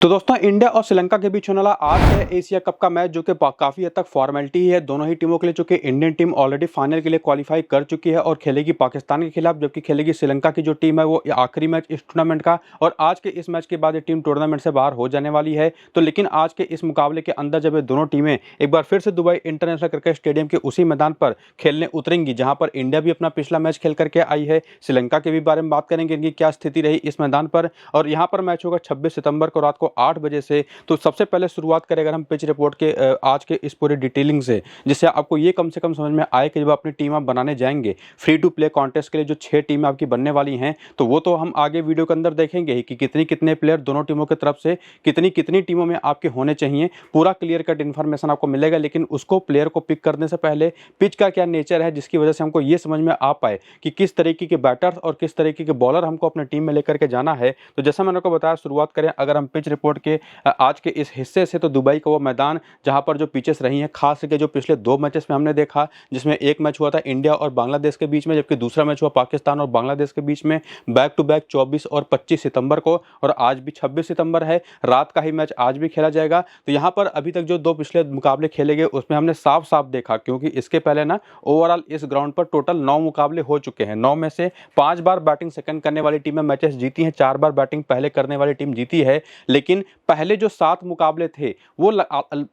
तो दोस्तों इंडिया और श्रीलंका के बीच होने वाला आज है एशिया कप का मैच, जो कि काफी हद तक फॉर्मेलिटी है दोनों ही टीमों के लिए। चूंकि इंडियन टीम ऑलरेडी फाइनल के लिए क्वालिफाई कर चुकी है और खेलेगी पाकिस्तान के खिलाफ, जबकि खेलेगी श्रीलंका की जो टीम है वो आखिरी मैच इस टूर्नामेंट का। और आज के इस मैच के बाद ये टीम टूर्नामेंट से बाहर हो जाने वाली है। तो लेकिन आज के इस मुकाबले के अंदर जब ये दोनों टीमें एक बार फिर से दुबई इंटरनेशनल क्रिकेट स्टेडियम के उसी मैदान पर खेलने उतरेंगी जहां पर इंडिया भी अपना पिछला मैच खेल करके आई है, श्रीलंका के भी बारे में बात करेंगे, इनकी क्या स्थिति रही इस मैदान पर। और यहाँ पर मैच होगा 26 सितंबर को रात को 8 बजे से। तो सबसे पहले शुरुआत करें अगर हम पिच रिपोर्ट के आज के इस पूरे डिटेलिंग से, जिससे आपको ये कम से कम समझ में आए कि जब अपनी टीम आप बनाने जाएंगे फ्री टू प्ले कॉन्टेस्ट के लिए, जो 6 टीमें आपकी बनने वाली हैं, तो वो तो हम आगे वीडियो के अंदर देखेंगे ही कि कितनी कितने प्लेयर दोनों टीमों की तरफ से कितनी कितनी टीमों में आपके होने चाहिए। पूरा क्लियर कट इन्फॉर्मेशन आपको मिलेगा। लेकिन उसको प्लेयर को पिक करने से पहले पिच का क्या नेचर है, जिसकी वजह से हमको ये समझ में आ पाए कि किस तरीके के बैटर्स और किस तरीके के बॉलर हमको अपने टीम में लेकर के जाना है। तो जैसा मैंने आपको बताया, शुरुआत करें अगर हम पिच रिपोर्ट के आज के इस हिस्से से, तो दुबई का वो मैदान जहां पर जो पिचेस रही हैं, खास करके जो पिछले 2 मैचेस में हमने देखा, जिसमें एक मैच हुआ था इंडिया और बांग्लादेश के बीच में, जबकि दूसरा मैच हुआ पाकिस्तान और बांग्लादेश के बीच में, बैक टू बैक 24 और 25 सितंबर को। और आज भी 26 सितंबर है, रात का ही मैच आज भी खेला जाएगा। तो यहाँ पर अभी तक जो 2 पिछले मुकाबले खेले गए उसमें हमने साफ साफ देखा, क्योंकि इसके पहले ना ओवरऑल इस ग्राउंड पर टोटल 9 मुकाबले हो चुके हैं। 9 में से 5 बार बैटिंग सेकंड करने वाली टीमें मैचेस जीती हैं, 4 बार बैटिंग पहले करने वाली टीम जीती है। लेकिन पहले जो 7 मुकाबले थे वो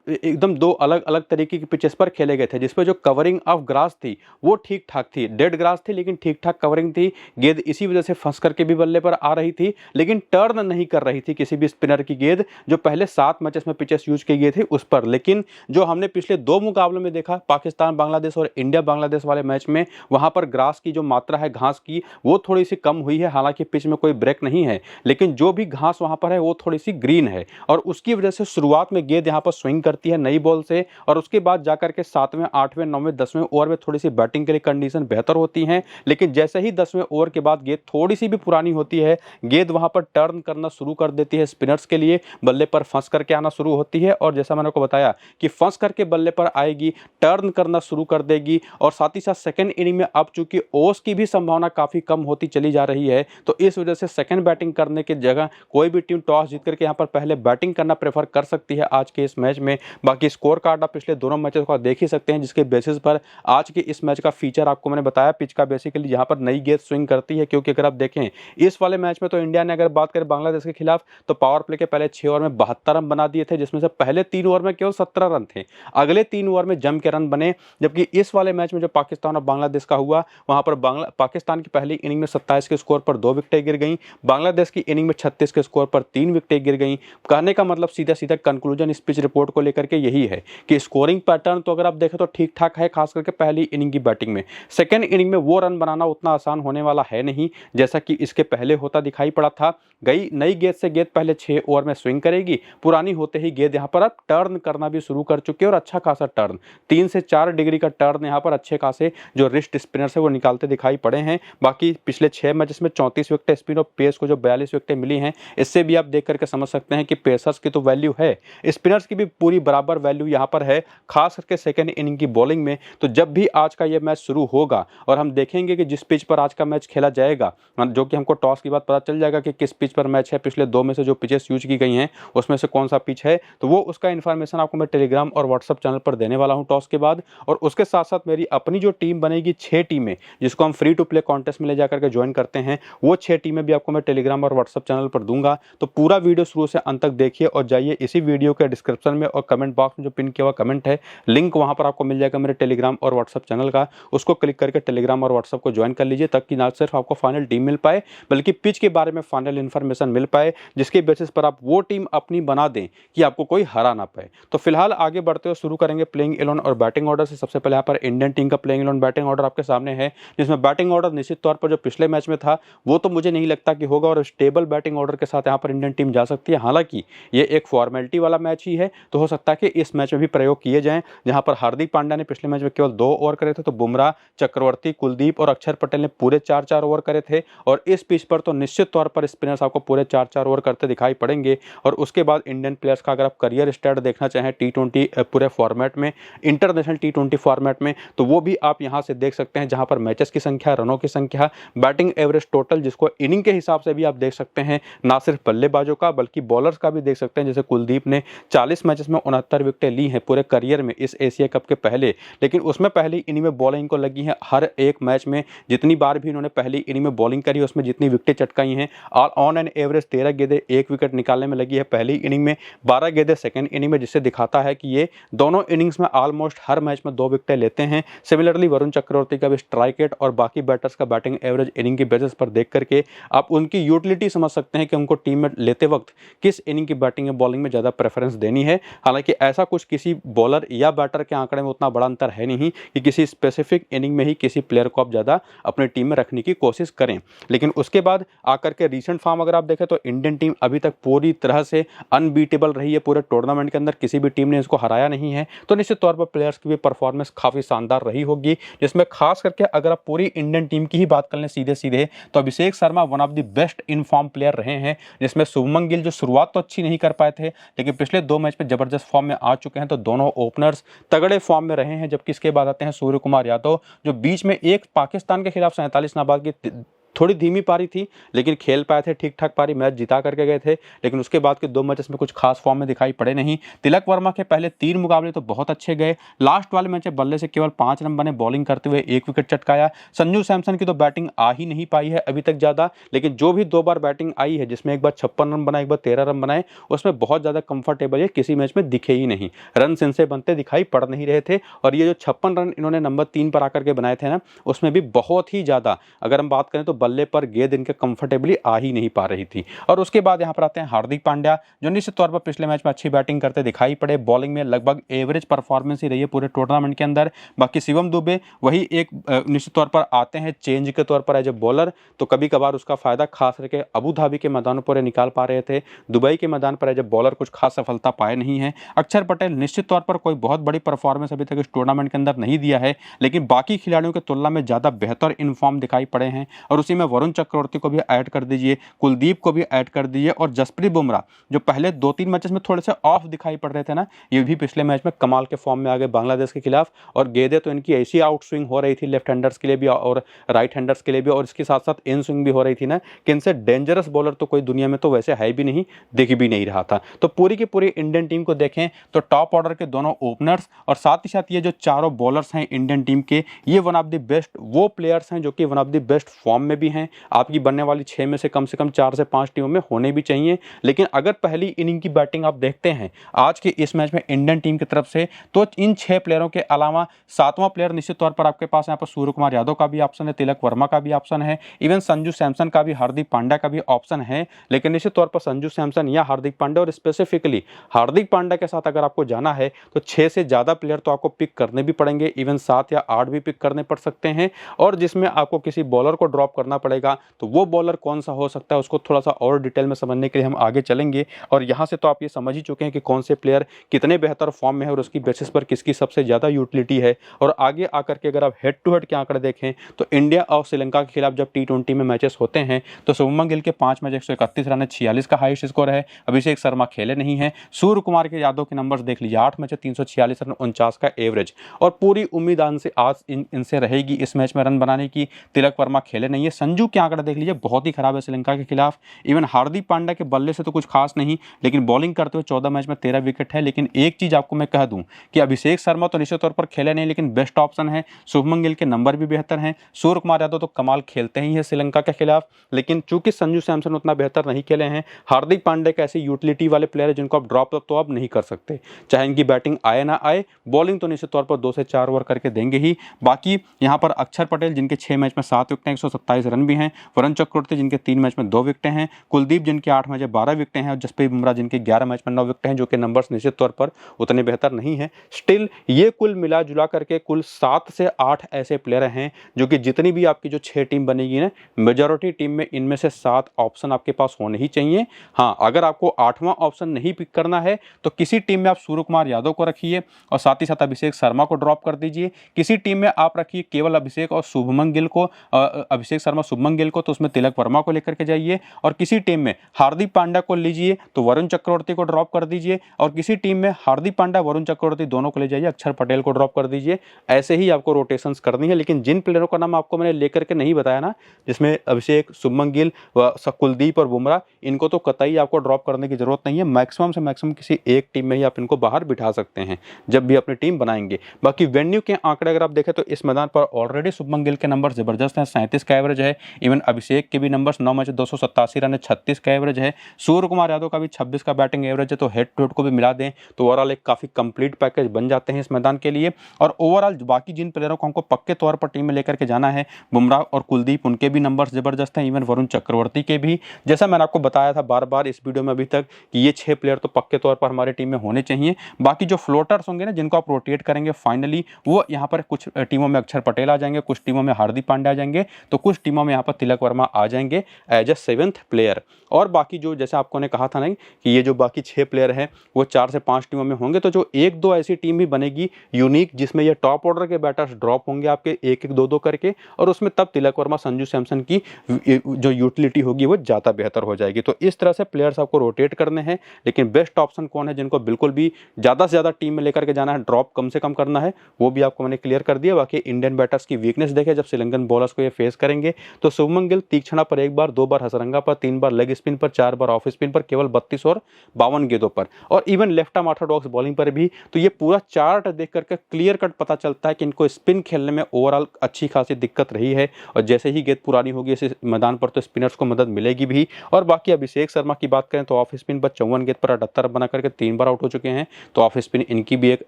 एकदम 2 अलग अलग तरीके की पिचेस पर खेले गए थे, जिसपे जो कवरिंग ऑफ ग्रास थी वो ठीक ठाक थी। डेड ग्रास थी लेकिन ठीक ठाक कवरिंग थी। गेंद इसी वजह से फंस करके भी बल्ले पर आ रही थी, लेकिन टर्न नहीं कर रही थी किसी भी स्पिनर की गेंद, जो पहले 7 मैचेस में पिचेस यूज की गई थी उस पर। लेकिन जो हमने पिछले 2 मुकाबलों में देखा, पाकिस्तान बांग्लादेश और इंडिया बांग्लादेश वाले मैच में, वहां पर ग्रास की जो मात्रा है घास की वो थोड़ी सी कम हुई है। हालांकि पिच में कोई ब्रेक नहीं है, लेकिन जो भी घास वहां पर है वो थोड़ी सी ग्रीन है, और उसकी वजह से शुरुआत में गेंद यहां पर स्विंग करती है नई बॉल से, और उसके बाद जाकर के 7वें 8वें 9वें 10वें ओवर में थोड़ी सी बैटिंग के लिए कंडीशन बेहतर होती हैं। लेकिन जैसे ही 10वें ओवर के बाद गेंद थोड़ी सी भी पुरानी होती है, गेंद वहां पर टर्न करना शुरू कर देती है स्पिनर्स के लिए, बल्ले पर फंस करके आना शुरू होती है। और जैसा मैंने आपको बताया कि फंस करके बल्ले पर आएगी, टर्न करना शुरू कर देगी, और साथ ही साथ सेकंड इनिंग में अब चूंकि ओस की भी संभावना काफी कम होती चली जा रही है, तो इस वजह से सेकंड बैटिंग करने की जगह कोई भी टीम टॉस जीत करके यहां पर पहले बैटिंग करना प्रेफर कर सकती है आज के इस मैच में। बाकी स्कोर कार्ड आप पिछले दोनों मैचेस को देख ही सकते हैं, जिसके बेसिस पर आज के इस मैच का फीचर आपको मैंने बताया। पिच का बेसिकली यहाँ पर नई गेंद स्विंग करती है, क्योंकि अगर आप देखें इस वाले मैच में तो इंडिया ने अगर बात करें बांग्लादेश के खिलाफ, तो पावर प्ले के पहले 6 ओवर में 72 रन बना दिए थे, जिसमें से पहले 3 ओवर में केवल 17 रन थे, अगले 3 ओवर में जम के रन बने। जबकि इस वाले मैच में जो पाकिस्तान और बांग्लादेश का हुआ, वहां पर पाकिस्तान की पहली इनिंग में 27 के स्कोर पर 2 विकेटें गिर गई, बांग्लादेश की इनिंग में 36 के स्कोर पर 3 विकेटें गिर गई। कहने का मतलब सीधा सीधा कंक्लूजन इस पिच रिपोर्ट को लेकर के यही है कि स्कोरिंग पैटर्न तो अगर आप देखें तो ठीक ठाक है, खास करके पहली इनिंग की बैटिंग में। सेकंड इनिंग में वो रन बनाना उतना आसान होने वाला है नहीं, जैसा कि इसके पहले होता दिखाई पड़ा था। गई नई गेंद से गेंद पहले 6 ओवर में स्विंग करेगी, पुरानी होते ही गेंद यहां पर अब टर्न करना भी शुरू कर चुकी है, और अच्छा खासा टर्न 3 से 4 डिग्री का टर्न यहां पर अच्छे खासे जो रिस्ट स्पिनर है वो निकालते दिखाई पड़े हैं। बाकी पिछले 6 मैचेस में 34 विकेटें स्पिन और पेस को जो 42 विकेटें मिली हैं, इससे भी आप देख करके समझ सकते हैं कि पेसर्स की तो वैल्यू है, स्पिनर्स की भी पूरी बराबर वैल्यू यहां पर है, खास करके सेकंड इनिंग की बॉलिंग में। तो जब भी आज का यह मैच शुरू होगा और हम देखेंगे कि जिस पिच पर आज का मैच खेला जाएगा, जो कि हमको टॉस के बाद पता चल जाएगा कि किस पिच पर मैच है, पिछले 2 में से जो पिचेस यूज की गई हैं उसमें से कौन सा पिच है, तो वो उसका इन्फॉर्मेशन आपको मैं टेलीग्राम और व्हाट्सएप चैनल पर देने वाला हूं टॉस के बाद। और उसके साथ साथ मेरी अपनी जो टीम बनेगी 6 टीमें, जिसको हम फ्री टू प्ले कॉन्टेस्ट में ले जाकर के ज्वाइन करते हैं, वो 6 टीमें भी आपको मैं टेलीग्राम और व्हाट्सएप चैनल पर दूंगा। तो पूरा वीडियो शुरू से अंत तक देखिए, और जाइए इसी वीडियो के डिस्क्रिप्शन में और कमेंट बॉक्स में जो पिन किया हुआ कमेंट है, लिंक वहां पर आपको मिल जाएगा मेरे टेलीग्राम और व्हाट्सएप चैनल का, उसको क्लिक करके टेलीग्राम और व्हाट्सएप को ज्वाइन कर लीजिए, ताकि ना सिर्फ आपको फाइनल टीम मिल पाए बल्कि पिच के बारे में फाइनल इन्फॉर्मेशन मिल पाए, जिसके बेसिस पर आप वो टीम अपनी बना दें कि आपको कोई हरा ना पाए। तो फिलहाल आगे बढ़ते हुए शुरू करेंगे प्लेइंग 11 और बैटिंग ऑर्डर से। सबसे पहले यहाँ पर इंडियन टीम का प्लेइंग 11 बैटिंग ऑर्डर आपके सामने है, जिसमें बैटिंग ऑर्डर निश्चित तौर पर जो पिछले मैच में था वो तो मुझे नहीं लगता कि होगा, और स्टेबल बैटिंग ऑर्डर के साथ यहाँ पर इंडियन टीम जा सकती है। हालांकि ये एक फॉर्मेलिटी वाला मैच ही है, तो हो सकता है कि इस मैच में भी प्रयोग किए जाएं, जहां पर हार्दिक पांड्या ने पिछले मैच में केवल 2 ओवर करे थे, तो बुमराह, चक्रवर्ती, कुलदीप और अक्षर पटेल ने पूरे 4-4 ओवर करे थे। और इस पिच पर तो निश्चित तौर पर स्पिनर्स आपको पूरे 4-4 ओवर करते दिखाई पड़ेंगे। और उसके बाद इंडियन प्लेयर्स का अगर आप करियर स्टार्ट देखना चाहें T20 पूरे फॉर्मेट में, इंटरनेशनल T20 फॉर्मेट में, तो वो भी आप यहां से देख सकते हैं, जहां पर मैचेस की संख्या, रनों की संख्या, बैटिंग एवरेज टोटल, जिसको इनिंग के हिसाब से भी आप देख सकते हैं, ना सिर्फ बल्लेबाजों का बल्कि बाकी बॉलर्स का भी देख सकते हैं, जैसे कुलदीप ने 40 मैचेस में 69 विकेटें ली हैं पूरे करियर में इस एशिया कप के पहले, लेकिन उसमें पहली इनिंग में बॉलिंग को लगी है हर एक मैच में। जितनी बार भी इन्होंने पहली इनिंग में बॉलिंग करी उसमें जितनी विकेटें चटकाई हैं, ऑन एन एवरेज 13 गेंदें 1 विकेट निकालने में लगी है पहली इनिंग में, 12 गेंदें सेकंड इनिंग में, जिससे दिखाता है कि ये दोनों इनिंग्स में ऑलमोस्ट हर मैच में 2 विकेटें लेते हैं। सिमिलरली वरुण चक्रवर्ती का भी स्ट्राइक रेट और बाकी बैटर्स का बैटिंग एवरेज इनिंग की बेसिस पर देख करके आप उनकी यूटिलिटी समझ सकते हैं कि उनको टीम में लेते वक्त किस इनिंग की बैटिंग या बॉलिंग में ज़्यादा प्रेफरेंस देनी है। हालांकि ऐसा कुछ किसी बॉलर या बैटर के आंकड़े में उतना बड़ा अंतर है नहीं कि किसी स्पेसिफिक इनिंग में ही किसी प्लेयर को आप ज़्यादा अपनी टीम में रखने की कोशिश करें। लेकिन उसके बाद आकर के रीसेंट फॉर्म अगर आप देखें तो इंडियन टीम अभी तक पूरी तरह से अनबीटेबल रही है। पूरे टूर्नामेंट के अंदर किसी भी टीम ने इसको हराया नहीं है, तो निश्चित तौर पर प्लेयर्स की भी परफॉर्मेंस काफ़ी शानदार रही होगी, जिसमें खास करके अगर आप पूरी इंडियन टीम की ही बात कर लें सीधे सीधे तो Abhishek Sharma one of the best in form player रहे हैं, जिसमें शुभमन गिल जो शुरुआत तो अच्छी नहीं कर पाए थे लेकिन पिछले 2 मैच में जबरदस्त फॉर्म में आ चुके हैं, तो दोनों ओपनर्स तगड़े फॉर्म में रहे हैं। जबकि इसके बाद आते हैं सूर्य कुमार यादव, जो बीच में एक पाकिस्तान के खिलाफ 47 नाबाद की थोड़ी धीमी पारी थी लेकिन खेल पाए थे ठीक ठाक पारी, मैच जिता करके गए थे, लेकिन उसके बाद के 2 मैचेस में कुछ खास फॉर्म में दिखाई पड़े नहीं। तिलक वर्मा के पहले 3 मुकाबले तो बहुत अच्छे गए, लास्ट वाले मैच में बल्ले से केवल 5 रन बने, बॉलिंग करते हुए 1 विकेट चटकाया। संजू सैमसन की तो बैटिंग आ ही नहीं पाई है अभी तक ज़्यादा, लेकिन जो भी 2 बार बैटिंग आई है, जिसमें एक बार 56 रन बनाए, एक बार 13 रन बनाए, उसमें बहुत ज़्यादा कंफर्टेबल है, किसी मैच में दिखे ही नहीं, रन इनसे बनते दिखाई पड़ नहीं रहे थे। और ये जो 56 रन इन्होंने नंबर 3 पर आकर के बनाए थे ना, उसमें भी बहुत ही ज़्यादा अगर हम बात करें तो बल्ले पर गेंद कंफर्टेबली आ ही नहीं पा रही थी। और उसके बाद यहां पर आते हैं हार्दिक पांड्या, जो निश्चित तौर पर पिछले मैच में अच्छी बैटिंग करते दिखाई पड़े, बॉलिंग में लगभग एवरेज परफॉर्मेंस ही रही है पूरे टूर्नामेंट के अंदर। बाकी शिवम दुबे वही एक निश्चित तौर पर आते हैं चेंज के तौर पर एज ए बॉलर, तो कभी कभार उसका फायदा खास करके अबू धाबी के मैदानों पर निकाल पा रहे थे, दुबई के मैदान पर एज ए बॉलर कुछ खास सफलता पाए नहीं है। अक्षर पटेल निश्चित तौर पर कोई बहुत बड़ी परफॉर्मेंस अभी तक इस टूर्नामेंट के अंदर नहीं दिया है, लेकिन बाकी खिलाड़ियों की तुलना में ज्यादा बेहतर इन फॉर्म दिखाई पड़े हैं। और उसी में वरुण चक्रवर्ती को भी ऐड कर दीजिए, कुलदीप को भी ऐड कर दीजिए, और जसप्रीत बुमराह जो पहले 2-3 मैचेस में थोड़े से ऑफ दिखाई पड़ रहे थे ना, ये भी पिछले मैच में कमाल के फॉर्म में आ गए बांग्लादेश के खिलाफ। और गेंदें तो इनकी ऐसी आउट स्विंग हो रही थी लेफ्ट हैंडर्स के लिए भी और राइट हैंडर्स के लिए भी, और इसके साथ साथ इन स्विंग भी हो रही थी ना, कि इनसे डेंजरस बॉलर तो कोई दुनिया में तो वैसे है भी नहीं, दिख भी नहीं रहा था। तो पूरी की पूरी इंडियन टीम को देखें तो टॉप ऑर्डर के दोनों ओपनर्स और साथ ही साथ ये जो चारों बॉलर्स हैं इंडियन टीम के, ये वन ऑफ द बेस्ट वो प्लेयर्स हैं जो कि one of the best form में भी हैं। आपकी बनने वाली 6 में से कम 4 से 5 टीमों में होने भी चाहिए। लेकिन अगर पहली इनिंग की बैटिंग आप देखते हैं आज के इस मैच में इंडियन टीम की तरफ से, तो इन 6 प्लेयरों के अलावा 7वां प्लेयर निश्चित तौर पर आपके पास यहाँ पर सूर्य कुमार यादव का भी ऑप्शन है, तिलक वर्मा का भी ऑप्शन है, इवन संजू सैमसन का भी, हार्दिक पांड्या का भी ऑप्शन है। लेकिन निश्चित तौर पर संजू सैमसन या हार्दिक पांड्या, और स्पेसिफिकली हार्दिक पांड्या के साथ अगर आपको जाना है तो 6 से ज्यादा प्लेयर तो आपको पिक करने भी पड़ेंगे, इवन 7 या 8 भी पिक करने पड़ सकते हैं। और जिसमें आपको किसी बॉलर को ड्रॉप करना पड़ेगा, तो वो बॉलर कौन सा हो सकता है उसको थोड़ा सा और डिटेल में समझने के लिए हम आगे चलेंगे। और यहां से तो आप ये समझ ही चुके हैं कि कौन से प्लेयर कितने बेहतर फॉर्म में है और उसकी बेसिस पर किसकी सबसे ज्यादा यूटिलिटी है। और आगे आकर के अगर आप हेड टू हेड के आंकड़े देखें तो इंडिया और श्रीलंका के खिलाफ जब T20 में मैचेस होते हैं तो शुभमन गिल के 5 मैच 131 रन है, 46 का हाईएस्ट स्कोर है। अभिषेक शर्मा खेले नहीं है। सूर्य कुमार के यादव के नंबर्स देख लीजिए, 8 मैच 346 रन, 49 का एवरेज, और पूरी उम्मीद आज इनसे रहेगी इस मैच में रन बनाने की। तिलक वर्मा खेले नहीं है। संजू के आंकड़े देख लीजिए, बहुत ही खराब है श्रीलंका के खिलाफ। इवन हार्दिक पांड्या के बल्ले से तो कुछ खास नहीं, लेकिन बॉलिंग करते हुए 14 मैच में 13 विकेट है। लेकिन एक चीज आपको मैं कह दूं कि अभिषेक शर्मा तो निश्चित तौर पर खेले नहीं, लेकिन बेस्ट ऑप्शन है। शुभमन गिल के नंबर भी बेहतर हैं। सूर्य कुमार यादव तो कमाल खेलते ही है श्रीलंका के खिलाफ, लेकिन चूंकि संजू सैमसन उतना बेहतर नहीं खेले हैं, हार्दिक पांड्या के ऐसे यूटिलिटी वाले प्लेयर है जिनको आप ड्रॉप तो आप नहीं कर सकते, चाहे इनकी बैटिंग आए ना आए, बॉलिंग तो निश्चित तौर पर 2 से 4 ओवर करके देंगे ही। बाकी यहाँ पर अक्षर पटेल जिनके 6 मैच में 7 विकेट 127 रन भी हैं, वरुण चक्रवर्ती जिनके 3 मैच में 2 विकेटें हैं, कुलदीप जिनके 8 मैच में 12 विकेटें हैं, और जसप्रीत बुमराह जिनके 11 मैच में 9 विकेटें हैं, जो कि नंबर्स निश्चित तौर पर उतने बेहतर नहीं है। स्टिल ये कुल मिला जुला करके कुल 7 से 8 ऐसे प्लेयर हैं जो कि जितनी भी आपकी जो 6 टीम बनेगी ना, मेजॉरिटी टीम में इनमें से 7 ऑप्शन आपके पास होने ही चाहिए। हाँ, अगर आपको 8वां ऑप्शन नहीं पिक करना है तो किसी टीम में आप सूर्य कुमार यादव को रखिए और साथ ही साथ अभिषेक शर्मा को ड्रॉप कर दीजिए। किसी टीम में आप रखिए केवल अभिषेक और शुभमन गिल को, अभिषेक शर्मा वर्मा शुभमन गिल को, तो उसमें तिलक वर्मा को लेकर के जाइए। और किसी टीम में हार्दिक पांड्या को लीजिए तो वरुण चक्रवर्ती को ड्रॉप कर दीजिए। और किसी टीम में हार्दिक पांड्या, वरुण चक्रवर्ती दोनों को ले जाइए, अक्षर पटेल को ड्रॉप कर दीजिए। ऐसे ही आपको रोटेशंस करनी है। लेकिन जिन प्लेयरों का नाम आपको मैंने लेकर के नहीं बताया ना, जिसमें अभिषेक, शुभमन गिल, कुलदीप और बुमराह, इनको तो कतई आपको ड्रॉप करने की जरूरत नहीं है। मैक्सिमम से मैक्सिमम किसी एक टीम में ही आप इनको बाहर बिठा सकते हैं जब भी अपनी टीम बनाएंगे। बाकी वेन्यू के आंकड़े अगर आप देखें तो इस मैदान पर ऑलरेडी शुभमन गिल के नंबर जबरदस्त हैं, 37 का एवरेज है। इवन अभिषेक के भी नंबर्स 9 मैच 287 रन है, 36 का एवरेज है। सूर्य कुमार यादव का भी 26 का बैटिंग एवरेज है। तो हेड टू हेड को भी मिला दें तो ओवरऑल एक काफी कंप्लीट पैकेज बन जाते हैं इस मैदान के लिए। और ओवरऑल बाकी जिन प्लेयरों को हमको पक्के तौर पर टीम में लेकर के जाना है, बुमराह और कुलदीप, उनके भी नंबर्स जबरदस्त हैं। इवन वरुण चक्रवर्ती के भी, जैसा मैंने आपको बताया था बार बार इस वीडियो में अभी तक कि ये 6 प्लेयर तो पक्के तौर पर हमारी टीम में होने चाहिए। बाकी जो फ्लोटर्स होंगे ना, जिनको आप रोटेट करेंगे फाइनली, वो यहाँ पर कुछ टीमों में अक्षर पटेल आ जाएंगे, कुछ टीमों में हार्दिक पांड्या आ जाएंगे, तो कुछ टीमों में यहाँ पर तिलक वर्मा आ जाएंगे एज ए 7th प्लेयर। और बाकी जो जैसे आपको ने कहा था ना कि ये जो बाकी 6 प्लेयर हैं वो 4 से 5 टीमों में होंगे, तो जो 1-2 ऐसी टीम भी बनेगी यूनिक, जिसमें ये टॉप ऑर्डर के बैटर्स ड्रॉप होंगे आपके 1-1, 2-2 करके, और उसमें तब तिलक वर्मा, संजू सैमसन की जो यूटिलिटी होगी वो ज़्यादा बेहतर हो जाएगी। तो इस तरह से प्लेयर्स आपको रोटेट करने हैं। लेकिन बेस्ट ऑप्शन कौन है जिनको बिल्कुल भी ज़्यादा से ज़्यादा टीम में लेकर के जाना है, ड्रॉप कम से कम करना है, वो भी आपको मैंने क्लियर कर दिया। बाकी इंडियन बैटर्स की वीकनेस देखें जब श्रीलंकन बॉलर्स को ये फेस करेंगे, तो शुभमन गिल तीक्ष्णा पर 1 बार, 2 बार हसरंगा पर, 3 बार लेग स्पिन पर, 4 बार ऑफ स्पिन पर, केवल 32 और 52 गेंदों पर, और even left arm Orthodox bowling पर भी। तो ये पूरा चार्ट देख करके क्लियर कट पता चलता है कि इनको स्पिन खेलने में ओवरऑल अच्छी खासी दिक्कत रही है। और जैसे ही गेंद पुरानी होगी इस मैदान पर तो स्पिनर्स को मदद मिलेगी भी। और बाकी अभिषेक शर्मा की बात करें तो ऑफ स्पिन पर 54 गेंद पर 78 बना करके 3 बार आउट हो चुके हैं। तो ऑफ स्पिन इनकी भी एक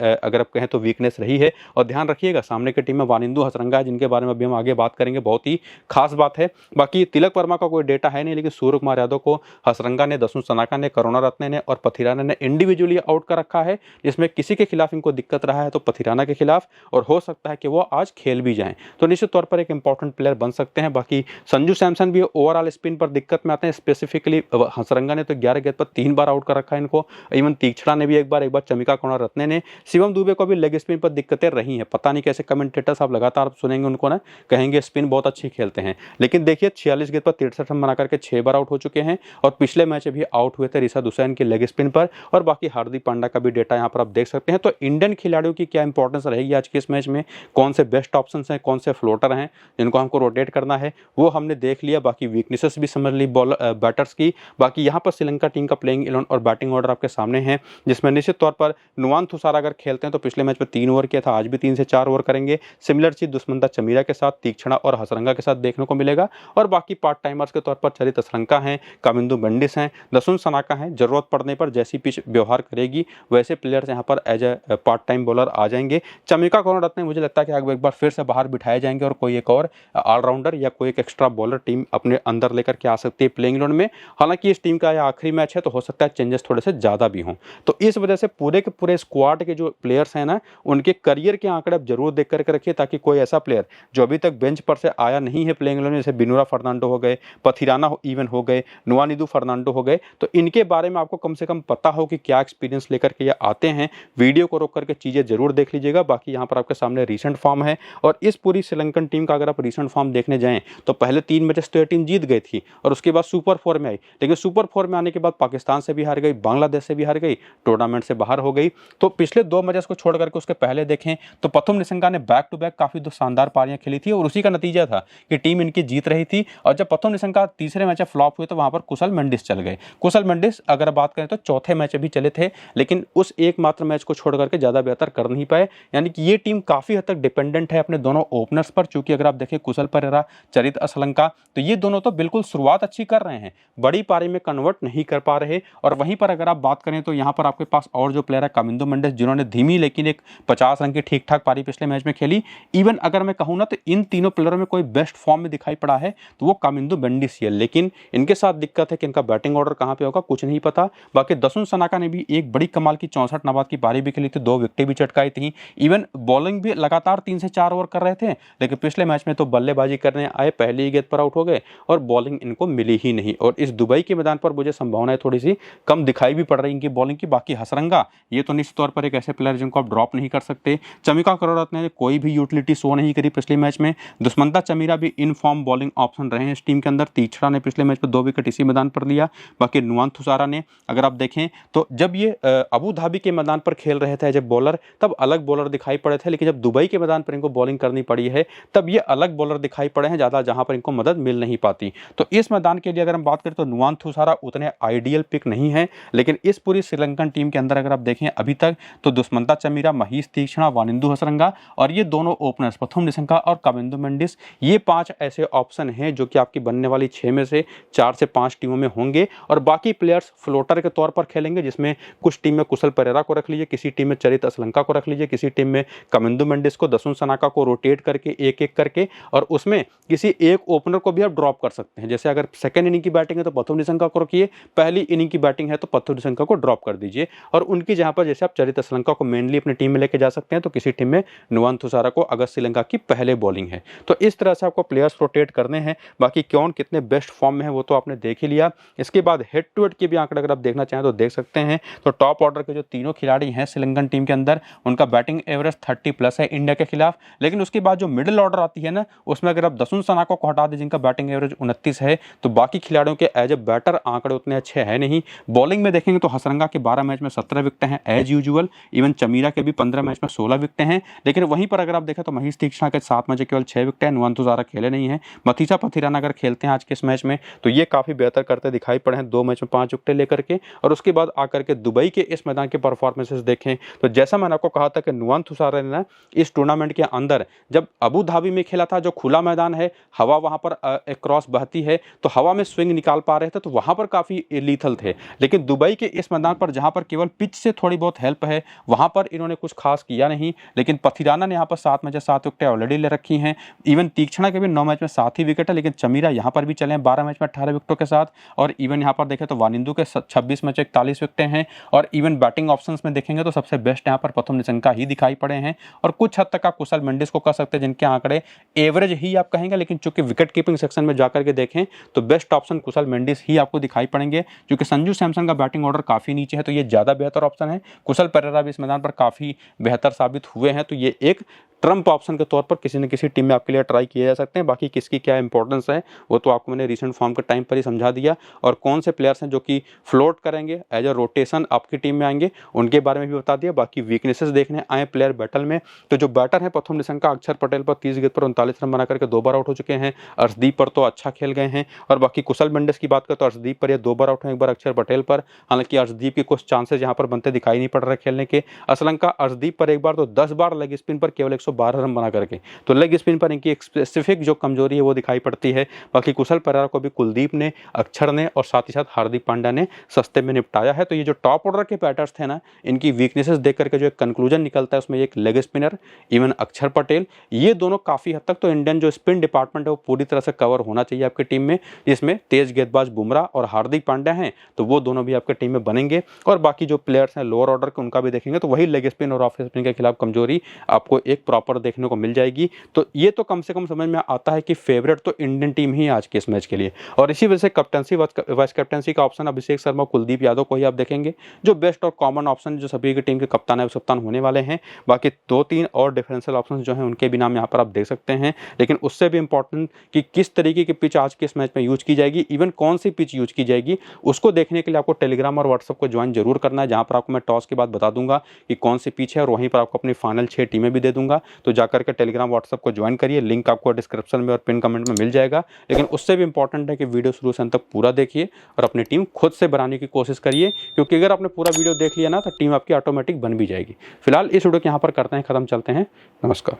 अगर आप कहें तो वीकनेस रही है। और ध्यान रखिएगा सामने की टीम में वानिंदु हसरंगा है, जिनके बारे में अभी हम आगे बात करेंगे, बहुत ही खास बात है। बाकी तिलक वर्मा का कोई डेटा है नहीं, लेकिन सूर्य कुमार यादव को हसरंगा ने, दसुन सनाका ने, करुणा रत्ने ने और पथिराना ने इंडिविजुअली आउट कर रखा है, जिसमें किसी के खिलाफ इनको दिक्कत रहा है तो पथिराना के खिलाफ, और हो सकता है कि वो आज खेल भी जाएं, तो निश्चित तौर पर एक इंपॉर्टेंट प्लेयर बन सकते हैं। बाकी संजू सैमसन भी ओवरऑल स्पिन पर दिक्कत में आते हैं, स्पेसिफिकली हसरंगा ने तो 11 गेंद पर 3 बार आउट कर रखा है इनको। इवन तीक्ष्णा ने भी एक बार चमिका करुणा रत्ने ने, शिवम दुबे को भी लेग स्पिन पर दिक्कतें रही हैं। पता नहीं कैसे कमेंटेटर्स आप लगातार सुनेंगे उनको ना, कहेंगे स्पिन बहुत अच्छी खेलते हैं, लेकिन देखिए 46 गेंद पर 63 रन बना करके 6 बार आउट हो चुके हैं। और पिछले मैच भी आउट हुए थे रिशाद हुसैन की लेग स्पिन पर। और बाकी हार्दिक पांड्या का भी डेटा यहाँ पर आप देख सकते हैं। तो इंडियन खिलाड़ियों की क्या इंपॉर्टेंस रहेगी आज के इस मैच में, कौन से बेस्ट ऑप्शन हैं, कौन से फ्लोटर हैं जिनको हमको रोटेट करना है, वो हमने देख लिया। बाकी वीकनेसेस भी समझ ली बैटर्स की। बाकी यहाँ पर श्रीलंका टीम का प्लेइंग 11 और बैटिंग ऑर्डर आपके सामने है, जिसमें निश्चित तौर पर नुवान थुसारा अगर खेलते हैं तो पिछले मैच में 3 ओवर किया था, आज भी 3 से 4 ओवर करेंगे। सिमिलर चीज दुष्मंता चमीरा के साथ, तीक्ष्णा और हसरंगा के साथ देखने को मिलेगा। और बाकी पार्ट टाइमर्स के तौर पर चरित असलंका हैं, कामिंदु मेंडिस हैं, दसुन सनाका हैं। जरूरत पड़ने पर जैसी पिच व्यवहार करेगी वैसे प्लेयर्स यहाँ पर as a part time bowler आ जाएंगे। चमिका करुणा रत्ने मुझे लगता है कि एक बार फिर से बाहर बिठाए जाएंगे और कोई एक और ऑलराउंडर या कोई एक एक्स्ट्रा बॉलर टीम अपने अंदर लेकर के आ सकती है प्लेइंग 11 में। हालांकि इस टीम का यह आखिरी मैच है तो हो सकता है चेंजेस थोड़े से ज़्यादा भी हों। तो इस वजह से पूरे के पूरे स्क्वाड के जो प्लेयर्स हैं ना, उनके करियर के आंकड़े आप जरूर देख करके रखिए, ताकि कोई ऐसा प्लेयर जो अभी तक बेंच पर से आया नहीं है प्लेइंग 11 में, जैसे बिनुरा फर्नांडो हो गए, पथिराना इवन हो गए, नुवानिदु फर्नांडो हो गए, तो इनके बारे में आपको कम से कम पता हो कि क्या एक्सपीरियंस लेकर के ये आते हैं। वीडियो को रोक करके चीज़ें जरूर देख लीजिएगा। बाकी यहाँ पर आपके सामने रीसेंट फॉर्म है, और इस पूरी श्रीलंकन टीम का अगर आप रीसेंट फॉर्म देखने जाएं तो पहले 3 मैचेस तो ये टीम जीत गई थी और उसके बाद सुपर 4 में आई, लेकिन सुपर 4 में आने के बाद पाकिस्तान से भी हार गई, बांग्लादेश से भी हार गई, टूर्नामेंट से बाहर हो गई। तो पिछले 2 मैचेस को छोड़ करके उसके पहले देखें तो पथुम निशंका ने बैक टू बैक काफी शानदार पारियां खेली थी, और उसी का नतीजा था कि टीम इनकी जीत रही थी। और जब पथुम निशंका तीसरे मैच फ्लॉप हुए तो वहां पर कुशल मेंडिस चल गए। कुशल मेंडिस अगर बात करें तो चौथे मैच भी चले थे, लेकिन उस एकमात्र मैच को छोड़ करके ज्यादा बेहतर कर नहीं पाए। यानी कि ये टीम काफी हद तक डिपेंडेंट है अपने दोनों ओपनर्स पर, चूंकि अगर आप देखें कुशल परेरा, चरित असलंका, तो ये दोनों तो बिल्कुल शुरुआत अच्छी कर रहे हैं, बड़ी पारी में कन्वर्ट नहीं कर पा रहे। और वहीं पर अगर आप बात करें तो यहाँ पर आपके पास और जो प्लेयर है कामिंदु मेंडिस, जिन्होंने धीमी लेकिन एक 50 रन की ठीक ठाक पारी पिछले मैच में खेली। इवन अगर मैं कहूँ ना तो इन तीनों प्लेयरों में कोई बेस्ट फॉर्म में दिखाई पड़ा है तो वो कामिंदु मेंडिस ही है, लेकिन इनके साथ दिक्कत है कि इनका बैटिंग ऑर्डर कहाँ पे होगा कुछ नहीं पता। बाकी दसुन सनाका ने भी एक बड़ी कमाल की 64 नबाद की पारी भी खेली थी, 2 विकेटें भी चटकाई थी। इवन बॉलिंग भी लगातार 3 से 4 ओवर कर रहे थे, लेकिन पिछले मैच में तो बल्लेबाजी करने आए, पहली ही गेंद पर आउट हो गए और बॉलिंग इनको मिली ही नहीं। और इस दुबई के मैदान पर मुझे संभावनाएं थोड़ी सी कम दिखाई भी पड़ रही इनकी बॉलिंग की। बाकी हसरंगा ये तो निश्चित तौर पर एक ऐसे प्लेयर जिनको आप ड्रॉप नहीं कर सकते। चमिका करुणा रत्ने ने कोई भी यूटिलिटी शो नहीं करी पिछले मैच में। दुष्मंता चमीरा भी इन फॉर्म बॉलिंग ऑप्शन रहे हैं इस टीम के अंदर। तीक्षणा ने पिछले मैच पर 2 विकेट इसी मैदान पर लिया। बाकी नुवांतुसारा ने, अगर आप देखें तो जब ये अबू धाबी के मैदान पर खेल रहे थे जब बॉलर, तब अलग बॉलर दिखाई पड़े थे, लेकिन जब दुबई के मैदान पर इनको बॉलिंग करनी पड़ी है तब ये अलग बॉलर दिखाई पड़े हैं ज़्यादा, जहां पर इनको मदद मिल नहीं पाती। तो इस मैदान के लिए अगर हम बात करें तो नुवांतुसारा उतने आइडियल पिक नहीं है, लेकिन इस पूरी श्रीलंकन टीम के अंदर अगर आप देखें अभी तक तो दुष्मंता चमीरा, महीश तीक्षणा, वानिंदु हसरंगा और ये दोनों ओपनर्स प्रथम निशंका और कविंदु मेंडिस, ये 5 ऐसे ऑप्शन हैं जो कि आपकी बनने वाली 6 में से 4 से 5 टीमों में होंगे। और बाकी प्लेयर्स फ्लोटर के तौर पर खेलेंगे, जिसमें कुछ टीम में कुशल परेरा को रख लीजिए, किसी टीम में चरित असलंका को रख लीजिए, किसी टीम में कविंदु मेंडिस को, दसुन सनाका को रोटेट करके एक एक करके, और उसमें किसी एक ओपनर को भी आप ड्रॉप कर सकते हैं। जैसे अगर सेकंड इनिंग की बैटिंग है तो प्रथम निशंका को रखिए, पहली इनिंग की बैटिंग है तो प्रथम निशंका को ड्रॉप कर दीजिए, और उनकी जहां पर जैसे आप चरित असलंका को मेनली अपनी टीम में लेके जा सकते हैं, तो किसी टीम में नुवांतुसारा को अगर श्रीलंका की पहले बॉलिंग है। तो इस तरह से आपको प्लेयर्स रोटेट करने हैं। बाकी कौन कितने बेस्ट फॉर्म में है वो तो आपने देख ही लिया। इसके बाद हेड टू हेड के भी आंकड़े अगर आप देखना चाहें तो देख सकते हैं। तो टॉप ऑर्डर के जो तीनों खिलाड़ी हैं श्रीलंकन टीम के अंदर, उनका बैटिंग एवरेज 30+ है इंडिया के खिलाफ। लेकिन उसके बाद जो मिडिल ऑर्डर आती है ना, उसमें अगर आप दसुन सनाका को हटा दें जिनका बैटिंग एवरेज 29 है, तो बाकी खिलाड़ियों के एज ए बैटर आंकड़े उतने अच्छे है नहीं। बॉलिंग में देखेंगे तो हसरंगा के 12 मैच में 17 विकेट हैं एज यूजुअल, इवन चमीरा के भी 15 मैच में 16 विकेट हैं। लेकिन वहीं पर अगर आप देखें तो महीश तीक्षणा के 7 मैच केवल 6 विकेट हैं, नुवांतुसारा खेले नहीं है। मथीसा पथिराना अगर खेलते हैं आज के इस मैच में तो ये काफ़ी बेहतर करते दिखाई पड़े हैं, 2 मैच में 5 विकेट लेकर के। और उसके बाद आकर के दुबई के इस मैदान के परफॉर्मेंसेस देखें तो जैसा मैंने आपको कहा था कि नुवांतुसारा ने इस टूर्नामेंट के अंदर जब अबू धाबी में खेला था, जो खुला मैदान है, हवा वहां पर क्रॉस बहती है, तो हवा में स्विंग निकाल पा रहे थे, तो वहां पर काफ़ी लीथल थे। लेकिन दुबई के इस मैदान पर जहां पर केवल पिच से थोड़ी बहुत हेल्प है, वहां पर इन्होंने कुछ खास किया नहीं। लेकिन पथिराना ने यहाँ पर 7 मैच 7 विकेटें ऑलरेडी ले रखी हैं। इवन तीक्षणा के भी 9 मैच में 7 ही विकेट है, लेकिन चमीरा यहाँ पर भी चले हैं 12 मैच में 18 विकेटों के साथ। और इवन यहाँ पर देखें तो वानिंदु के 26 मैच 41 विकेटें हैं। और इवन बैटिंग ऑप्शंस में देखेंगे तो सबसे बेस्ट यहाँ पर प्रथम निशंका ही दिखाई पड़े हैं। और कुछ हद तक आप कुशल मेंडिस को कह सकते हैं, जिनके आंकड़े एवरेज ही आप कहेंगे, लेकिन चूंकि विकेट कीपिंग सेक्शन में जाकर के देखें तो बेस्ट ऑप्शन कुशल मेंडिस ही आपको दिखाई पड़ेंगे। क्योंकि संजू सैमसन का बैटिंग ऑर्डर काफ़ी नीचे है, तो ये ज़्यादा बेहतर ऑप्शन है। कुशल परेरा भी इस मैदान पर काफ़ी बेहतर साबित हुए हैं, तो ये एक ट्रम्प ऑप्शन के तौर पर किसी न किसी टीम में आपके लिए ट्राई किए जा सकते हैं। बाकी किसकी क्या इंपॉर्टेंस है वो तो आपको मैंने रीसेंट फॉर्म के टाइम पर ही समझा दिया। और कौन से प्लेयर्स हैं जो कि फ्लोट करेंगे एज अ रोटेशन आपकी टीम में आएंगे, उनके बारे में भी बता दिया। बाकी वीकनेसेस देखने आए प्लेयर बैटल में, तो जो बैटर है प्रथम निशंका अक्षर पटेल पर 30 गेंद पर 39 रन बना करके 2 बार आउट हो चुके हैं। अर्शदीप पर तो अच्छा खेल गए हैं। और बाकी कुशल मेंडिस की बात करें तो अर्शदीप पर ये 2 बार आउट हैं, एक बार अक्षर पटेल पर। हालांकि अर्शदीप के कुछ चांसेस यहाँ पर बनते दिखाई नहीं पड़ रहे खेलने के। असलंका अर्शदीप पर एक बार तो 10 बार लेग स्पिन पर केवल 112 रन बना करके, तो लेग स्पिन पर इनकी एक स्पेसिफिक जो कमजोरी है वो दिखाई पड़ती है। बाकी कुशल परेरा को भी कुलदीप ने, अक्षर ने और साथ ही साथ हार्दिक पांड्या ने सस्ते में निपटाया है। तो ये जो टॉप ऑर्डर के बैटर्स थे ना, इनकी वीकनेसेस देख करके जो एक कंक्लूजन निकलता है उसमें एक लेग स्पिनर, इवन अक्षर पटेल, ये दोनों काफ़ी हद तक तो इंडियन जो स्पिन डिपार्टमेंट है वो पूरी तरह से कवर होना चाहिए आपकी टीम में, जिसमें तेज गेंदबाज बुमराह और हार्दिक पांड्या हैं, तो वो दोनों भी आपकी टीम में बनेंगे। और बाकी जो प्लेयर्स हैं लोअर ऑर्डर के, उनका भी देखेंगे तो वही लेग स्पिन और ऑफ स्पिन के खिलाफ कमजोरी आपको एक प्रॉपर देखने को मिल जाएगी। तो ये तो कम से कम समझ में आता है कि फेवरेट तो इंडियन टीम ही आज के इस मैच के लिए। और इसी वजह से कैप्टनसी वाइस कैप्टनसी का ऑप्शन अभिषेक शर्मा कुलदीप यादव को ही आप देखेंगे जो बेस्ट और कॉमन ऑप्शन जो सभी की टीम के कप्तान है वो कप्तान होने वाले हैं। बाकी 2-3 और डिफरेंशियल ऑप्शन जो हैं उनके भी नाम यहाँ पर आप देख सकते हैं। लेकिन उससे भी इंपॉर्टेंट कि किस तरीके की पिच आज के इस मैच में यूज की जाएगी, इवन कौन सी पिच यूज की जाएगी, उसको देखने के लिए आपको टेलीग्राम और व्हाट्सएप को ज्वाइन जरूर करना है, जहाँ पर आपको मैं टॉस के बाद बता दूंगा कि कौन सी पिच है और वहीं पर आपको अपनी फाइनल 6 टीमें भी दे दूंगा। तो जाकर के टेलीग्राम व्हाट्सएप को ज्वाइन करिए, लिंक आपको डिस्क्रिप्शन में और पिन कमेंट में मिल जाएगा। लेकिन उससे भी इंपॉर्टेंट है कि वीडियो शुरू से अंत तक पूरा देखिए और अपनी टीम खुद से बनाने की कोशिश करिए, क्योंकि अगर आपने पूरा वीडियो देख लिया ना तो टीम आपकी ऑटोमेटिक बन भी जाएगी। फिलहाल इस वीडियो को यहाँ पर करते हैं खत्म, चलते हैं, नमस्कार।